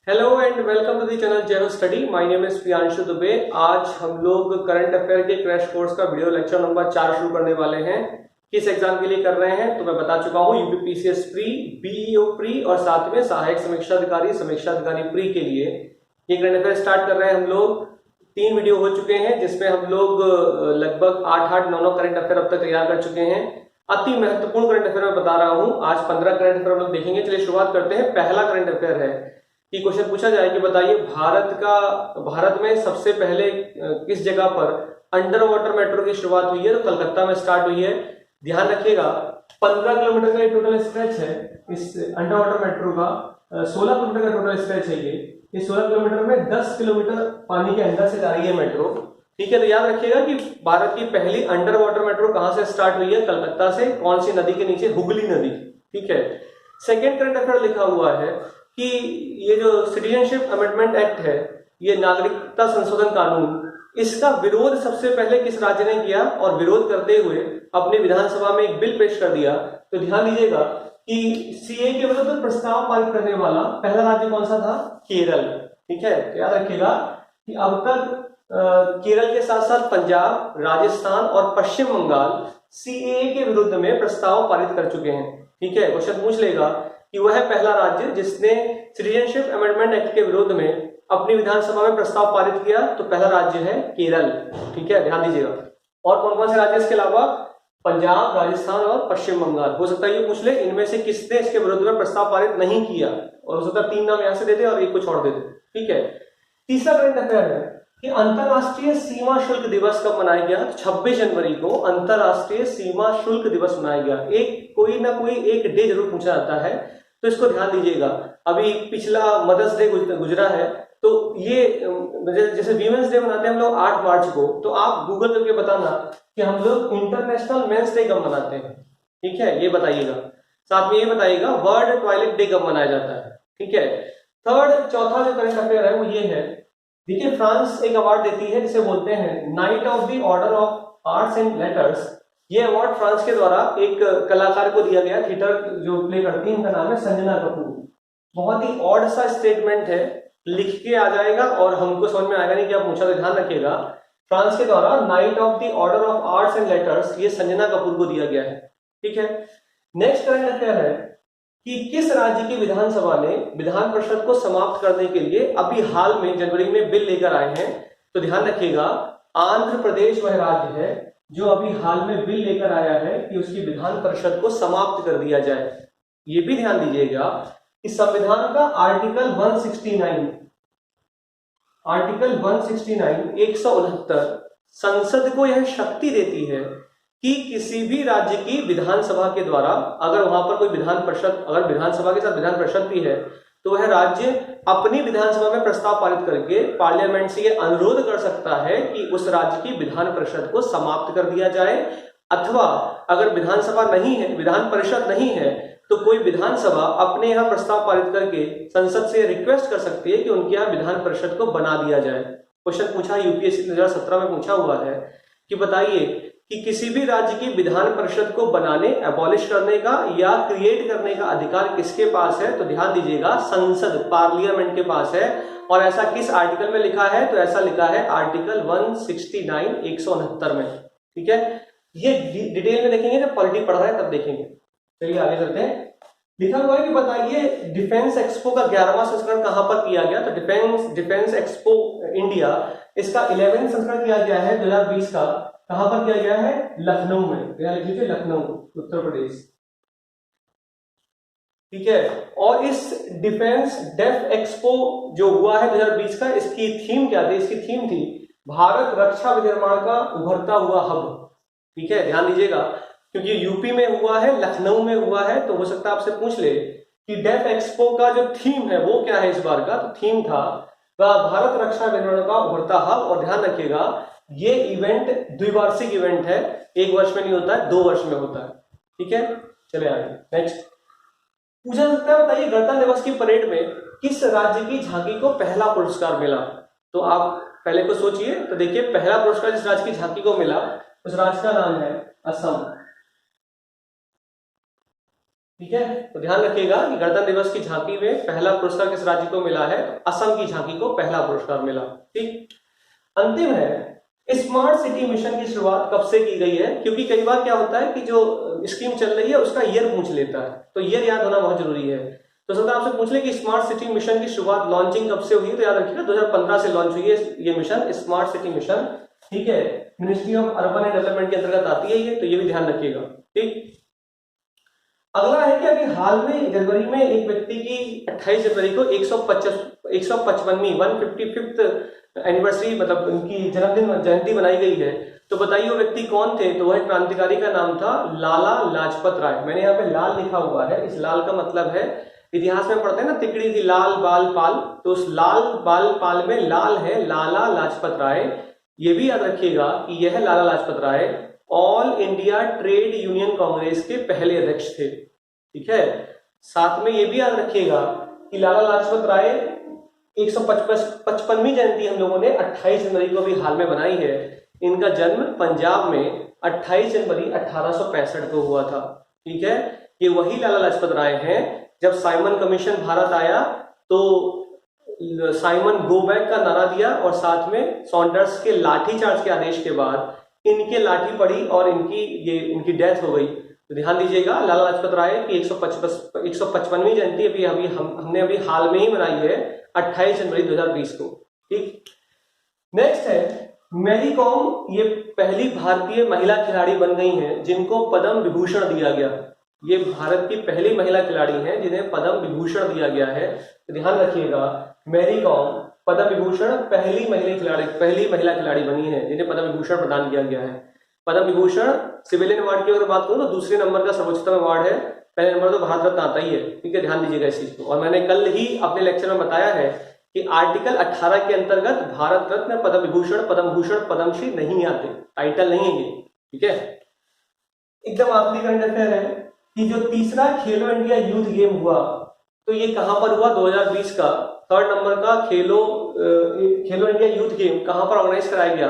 Hello and welcome to the channel zero study. My name is Priyanshu Dubey. आज हम लोग current affair के crash course का वीडियो लेक्चर नंबर 4 शुरू करने वाले हैं। किस एग्जाम के लिए कर रहे हैं तो मैं बता चुका हूं, यूपीपीसीएस प्री, बीईओ प्री और साथ में सहायक समीक्षा अधिकारी प्री के लिए ये करंट अफेयर स्टार्ट कर रहे हैं। हम लोग 3 वीडियो हो चुके हैं जिसमें हम लोग लगभग 8-9 करंट अफेयर अब तक तैयार कर चुके हैं। अति महत्वपूर्ण करंट अफेयर मैं बता रहा हूं। आज 15 करंट अफेयर हम लोग देखेंगे। चलिए शुरुआत करते हैं। पहला करंट अफेयर है कि क्वेश्चन पूछा जाए कि बताइए भारत में सबसे पहले किस जगह पर अंडर वाटर मेट्रो की शुरुआत हुई है। तो कलकत्ता में स्टार्ट हुई है। ध्यान रखिएगा 15 किलोमीटर का टोटल स्ट्रेच है इस अंडर वाटर मेट्रो का। 16 किलोमीटर का टोटल स्ट्रेच है ये 16 किलोमीटर में 10 किलोमीटर पानी के अंदर से जा रही है मेट्रो। ठीक है, तो याद रखिएगा कि भारत की पहली अंडर वाटर मेट्रो कहां से स्टार्ट हुई है, कलकत्ता से। कौन सी नदी के नीचे? हुगली नदी। ठीक है। सेकेंड करंट अफेयर लिखा हुआ है कि ये जो सिटीजनशिप अमेंडमेंट एक्ट है, ये नागरिकता संशोधन कानून, इसका विरोध सबसे पहले किस राज्य ने किया और विरोध करते हुए अपने विधानसभा में एक बिल पेश कर दिया। तो ध्यान दीजिएगा कि सीए के विरुद्ध प्रस्ताव पारित करने वाला पहला राज्य कौन सा था? केरल। ठीक है, तो याद रखिएगा कि अब तक केरल के साथ साथ पंजाब, राजस्थान और पश्चिम बंगाल सीएए के विरुद्ध में प्रस्ताव पारित कर चुके हैं। ठीक है, क्वेश्चन पूछ लेगा कि वह है पहला राज्य जिसने सिटीजनशिप अमेंडमेंट एक्ट के विरोध में अपनी विधानसभा में प्रस्ताव पारित किया। तो पहला राज्य है केरल। ठीक है, ध्यान दीजिएगा। और कौन कौन से राज्य इसके अलावा? पंजाब, राजस्थान और पश्चिम बंगाल। हो सकता है ये पूछ ले इनमें से किसने इसके विरोध में प्रस्ताव पारित नहीं किया, और हो सकता है 3 नाम यहां से दे दे और एक को छोड़ दे दे। ठीक है। तीसरा करंट अफेयर है कि अंतरराष्ट्रीय सीमा शुल्क दिवस कब मनाया गया? 26 जनवरी को अंतरराष्ट्रीय सीमा शुल्क दिवस मनाया गया। एक कोई ना कोई एक डे जरूर पूछा जाता है, तो इसको ध्यान दीजिएगा। अभी पिछला मदर्स डे गुजरा है, तो ये जैसे वीमेंस डे मनाते हैं हम लोग 8 मार्च को, तो आप गूगल करके बताना कि हम लोग इंटरनेशनल मेंस डे कब मनाते हैं। ठीक है, ये बताइएगा। साथ में ये बताइएगा वर्ल्ड टॉयलेट डे कब मनाया जाता है। ठीक है। चौथा जो करंट अफेयर है वो ये है, देखिए फ्रांस एक अवार्ड देती है जिसे बोलते हैं night of the order of arts and letters. ये अवार्ड फ्रांस के द्वारा एक कलाकार को दिया गया, थिएटर जो प्ले करती है, इनका नाम है संजना कपूर। बहुत ही ऑड सा स्टेटमेंट है, लिख के आ जाएगा और हमको समझ में आएगा नहीं कि आप पूछा, तो ध्यान रखिएगा। फ्रांस के द्वारा night of the order of arts and letters ये संजना कपूर को दिया गया है। ठीक है। नेक्स्ट करंट अफेयर है कि किस राज्य की विधानसभा ने विधान परिषद को समाप्त करने के लिए अभी हाल में जनवरी में बिल लेकर आए हैं। तो ध्यान रखिएगा आंध्र प्रदेश वह राज्य है जो अभी हाल में बिल लेकर आया है कि उसकी विधान परिषद को समाप्त कर दिया जाए। ये भी ध्यान दीजिएगा कि संविधान का आर्टिकल 169 169 संसद को यह शक्ति देती है कि किसी भी राज्य की विधानसभा के द्वारा अगर वहां पर कोई विधान परिषद, अगर विधानसभा के साथ विधान परिषद भी है, तो वह राज्य अपनी विधानसभा में प्रस्ताव पारित करके पार्लियामेंट से यह अनुरोध कर सकता है कि उस राज्य की विधान परिषद को समाप्त कर दिया जाए। अथवा अगर विधानसभा नहीं है, विधान परिषद नहीं है, तो कोई विधानसभा अपने यहाँ प्रस्ताव पारित करके संसद से रिक्वेस्ट कर सकती है कि उनके यहाँ विधान परिषद को बना दिया जाए। क्वेश्चन पूछा यूपीएससी 2017 में पूछा हुआ है कि बताइए कि किसी भी राज्य की विधान परिषद को बनाने, एबॉलिश करने का या क्रिएट करने का अधिकार किसके पास है? तो ध्यान दीजिएगा संसद, पार्लियामेंट के पास है। और ऐसा किस आर्टिकल में लिखा है? तो ऐसा लिखा है आर्टिकल 169 169 में। ठीक है, ये डिटेल में देखेंगे, जब पॉलिटी पढ़ रहे हैं तब देखेंगे। चलिए आगे चलते हैं। लिखा हुआ है कि बताइए डिफेंस एक्सपो का 11वां संस्करण कहां पर किया गया? तो डिफेंस एक्सपो इंडिया, इसका 11वां संस्करण किया गया है 2020 का। कहां पर किया गया है? लखनऊ में। यहां लिख लीजिए लखनऊ, उत्तर प्रदेश। ठीक है। और इस डिफेंस डेफ एक्सपो जो हुआ है 2020 का, इसकी थीम क्या थी? इसकी थीम थी भारत रक्षा विनिर्माण का उभरता हुआ हब। ठीक है, ध्यान दीजिएगा क्योंकि यूपी में हुआ है, लखनऊ में हुआ है, तो हो सकता है आपसे पूछ ले कि डेफ एक्सपो का जो थीम है वो क्या है इस बार का। तो थीम था भारत रक्षा विनिर्माण का उभरता हब। और ध्यान रखिएगा ये इवेंट द्विवार्षिक इवेंट है, 1 वर्ष में नहीं होता है, 2 वर्ष में होता है। ठीक है, चले आगे। नेक्स्ट पूछा सकता है बताइए गणतंत्र दिवस की परेड में किस राज्य की झांकी को पहला पुरस्कार मिला? तो आप पहले को सोचिए। तो देखिए पहला पुरस्कार जिस राज्य की झांकी को मिला उस राज्य का नाम है असम। ठीक है, तो ध्यान रखिएगा कि गणतंत्र दिवस की झांकी में पहला पुरस्कार किस राज्य को मिला है, तो असम की झांकी को पहला पुरस्कार मिला। ठीक, अंतिम है, स्मार्ट सिटी मिशन की शुरुआत कब से की गई है, क्योंकि कई बार क्या होता है कि जो स्कीम चल रही है उसका ईयर पूछ लेता है, तो ईयर याद होना बहुत जरूरी है। तो सर आपसे पूछ ले कि स्मार्ट सिटी मिशन की शुरुआत लॉन्चिंग कब से हुई, तो याद रखिएगा 2015 से लॉन्च हुई है ये मिशन, स्मार्ट सिटी मिशन। ठीक है, ministry of urban and development के अंतर्गत आती है ये, तो ये भी ध्यान रखिएगा। ठीक, अगला है कि अभी हाल में जनवरी में एक व्यक्ति की 28 जनवरी को 155वीं 155th एनिवर्सरी मतलब उनकी जयंती बनाई गई है। तो बताइए वो व्यक्ति कौन थे, तो वह क्रांतिकारी का नाम था लाला लाजपत राय। मैंने यहाँ पे लाल लिखा हुआ है, इस लाल का मतलब है, इतिहास में पढ़ते हैं ना, तिकड़ी थी लाल बाल पाल, तो उस लाल बाल पाल में लाल है लाला लाजपत राय। ये भी याद रखिएगा कि यह Lala Lajpat Rai All India Trade Union Congress के पहले अध्यक्ष थे। ठीक है, साथ में ये भी याद रखिएगा कि लाला लाजपत राय 155वीं जयंती हम लोगों ने 28 जनवरी को भी हाल में बनाई है। इनका जन्म पंजाब में 28 जनवरी 1865 को हुआ था। ठीक है, ये वही लाला लाजपत राय हैं, जब साइमन कमीशन भारत आया तो साइमन गो बैक का नारा दिया और साथ में सॉन्डर्स के लाठी चार्ज के आदेश के बाद इनके लाठी पड़ी और इनकी डेथ हो गई। तो ध्यान दीजिएगा, लाला लाजपत राय की 155वीं जयंती अभी हमने अभी हाल में ही मनाई है 28 जनवरी 2020 को। ठीक, नेक्स्ट है मैरी कॉम, ये पहली भारतीय महिला खिलाड़ी बन गई हैं जिनको पद्म विभूषण दिया गया। ये भारत की पहली महिला खिलाड़ी हैं जिन्हें पद्म विभूषण दिया गया है। तो ध्यान रखिएगा, मैरी कॉम पद्म विभूषण पहली महिला खिलाड़ी बनी है जिन्हें पद्म विभूषण प्रदान किया गया है। पद्म विभूषण सिविलियन अवार्ड की अगर बात करूं तो दूसरे नंबर का सर्वोच्चतम अवार्ड है, पहले नंबर तो भारत रत्न आता ही है। ठीक है, ध्यान दीजिएगा इस चीज को। और मैंने कल ही अपने लेक्चर में बताया है कि आर्टिकल 18 के अंतर्गत भारत रत्न, पद्म विभूषण, पद्म भूषण, पद्मश्री नहीं आते, टाइटल नहीं है ये। ठीक है, एकदम आखिरी करंट अफेयर है कि जो तीसरा खेलो इंडिया यूथ गेम हुआ तो ये कहां पर हुआ, 2020 का 3rd नंबर का खेलो इंडिया यूथ गेम कहां पर ऑर्गेनाइज कराया गया,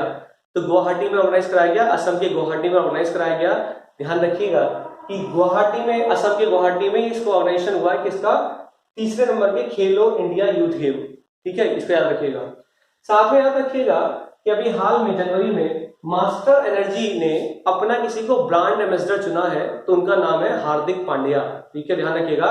तो गुवाहाटी में ऑर्गेनाइज कराया गया, असम के गुवाहाटी में ऑर्गेनाइज कराया गया। ध्यान रखिएगा कि गुवाहाटी में, असम के गुवाहाटी में इसको ऑर्गेनाइजेशन हुआ है किसका, तीसरे नंबर के खेलो इंडिया यूथ गेम। ठीक है, इसको याद रखिएगा। साथ में याद रखिएगा कि अभी हाल में जनवरी में मास्टर एनर्जी ने अपना किसी को ब्रांड एम्बेसडर चुना है, तो उनका नाम है हार्दिक पांड्या। ठीक है, ध्यान रखिएगा,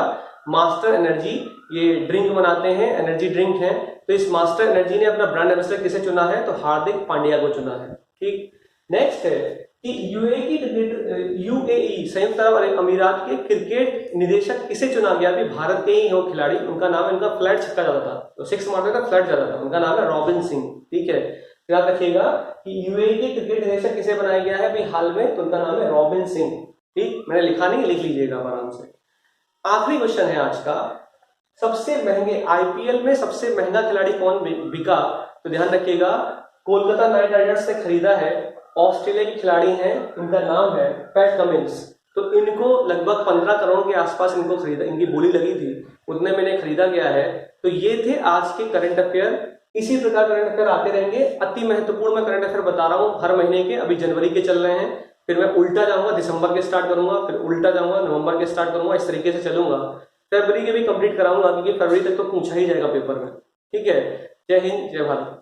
मास्टर एनर्जी ये ड्रिंक बनाते हैं, एनर्जी ड्रिंक है, तो इस मास्टर एनर्जी ने अपना ब्रांड एम्बेसडर किसे चुना है, तो हार्दिक पांड्या को चुना है। ठीक, नेक्स्ट है कि यूएई संयुक्त अरब अमीरात के क्रिकेट निदेशक किसे चुना गया, अभी भारत के ही हो खिलाड़ी, उनका नाम है, उनका फ्लैट छक्का ज्यादा था, तो 6 मारने का फ्लैट ज्यादा था, उनका नाम है रॉबिन सिंह। ठीक है, याद रखिएगा कि यूएई के क्रिकेट निदेशक किसे बनाया गया है अभी हाल में, तो उनका नाम है रॉबिन सिंह। ठीक, मैंने लिखा नहीं, लिख लीजिएगा आराम से। आखिरी क्वेश्चन है आज का, सबसे महंगे आईपीएल में सबसे महंगा खिलाड़ी कौन बिका, तो ध्यान रखिएगा कोलकाता नाइट राइडर्स ने खरीदा है, ऑस्ट्रेलिया के खिलाड़ी हैं, इनका नाम है पैट कमिंस। तो इनको लगभग 15 करोड़ के आसपास इनको खरीदा, इनकी बोली लगी थी, उतने में इन्हें खरीदा गया है। तो ये थे आज के करंट अफेयर। इसी प्रकार करंट अफेयर आते रहेंगे, अति महत्वपूर्ण मैं करंट अफेयर बता रहा हूँ हर महीने के, अभी जनवरी के चल रहे हैं, फिर मैं उल्टा जाऊंगा दिसंबर के स्टार्ट करूंगा, फिर उल्टा जाऊंगा नवंबर के स्टार्ट करूंगा, इस तरीके से चलूंगा। फरवरी के भी कंप्लीट कराऊंगा क्योंकि फरवरी तक तो पूछा ही जाएगा पेपर में। ठीक है, जय हिंद जय भारत।